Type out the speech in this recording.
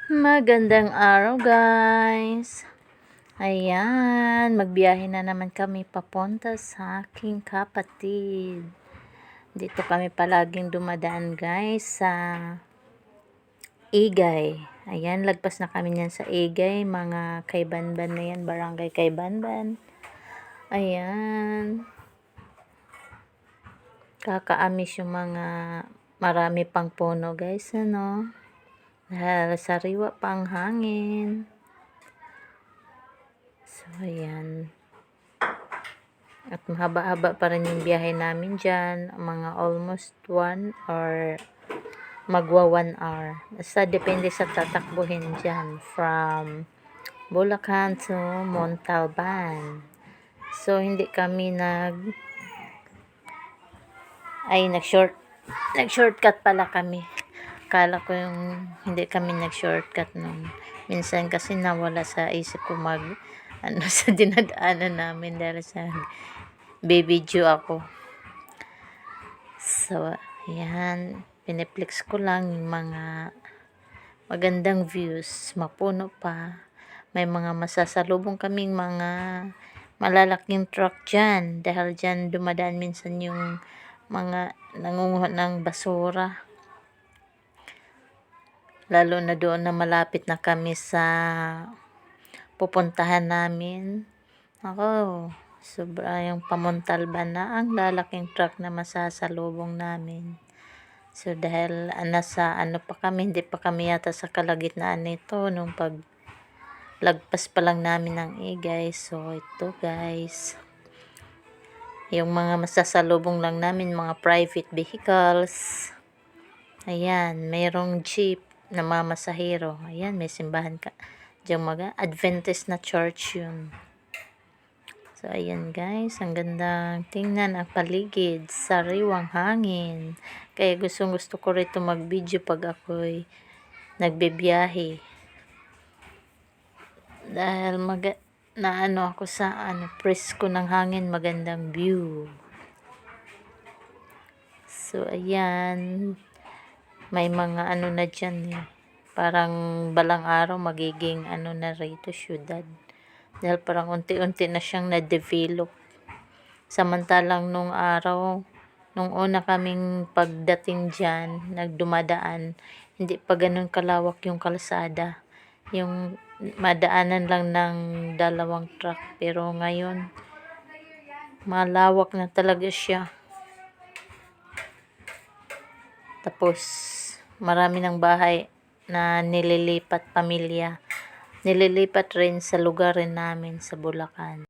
Magandang araw guys. Ayan, magbiyahe na naman kami papunta sa aking kapatid. Dito kami palaging dumadaan guys sa Igay. Ayan, lagpas na kami niyan sa Igay, mga Kaybanban na yan, barangay Kaybanban. Ayan. Kakaamis yung mga marami pang puno guys, ano. Dahil sariwa pa ang hangin. So, ayan. At mahaba-haba pa rin yung biyahe namin dyan. Mga almost 1 or magwa 1 hour. Basta depende sa tatakbuhin dyan. From Bulacan to Montalban. So, hindi kami nag-shortcut pala kami. Kala ko yung hindi kami nag-shortcut nun. Minsan kasi nawala sa isip ko sa dinadaanan namin dahil sa video ako. So, ayan. Piniplex ko lang yung mga magandang views. Mapuno pa. May mga masasalubong kaming mga malalaking truck dyan. Dahil dyan dumadaan minsan yung mga nangunguha ng basura. Lalo na doon na malapit na kami sa pupuntahan namin. Ako, sobra yung Pamontalban na ang lalaking truck na masasalubong namin. So, dahil pa kami, hindi pa kami yata sa kalagitnaan nito nung paglagpas pa lang namin ng Igay. So, ito guys. Yung mga masasalubong lang namin, mga private vehicles. Ayan, mayroong jeep na mamasahero. Ayan, may simbahan ka. Diyan Adventist na church yun. So, ayan guys. Ang gandang tingnan ang paligid. Sariwang hangin. Kaya gusto ko rito mag-video pag ako'y nagbibiyahe. Dahil ako sa presko ng hangin. Magandang view. So, ayan. May mga na dyan eh. Parang balang araw magiging na rito, syudad. Dahil parang unti-unti na siyang na-develop. Samantalang nung araw, nung una kaming pagdating dyan, nagdumadaan, hindi pa ganun kalawak yung kalsada. Yung madaanan lang ng 2 truck. Pero ngayon, malawak na talaga siya. Tapos, marami ng bahay na nililipat pamilya. Nililipat rin sa lugar rin namin sa Bulacan.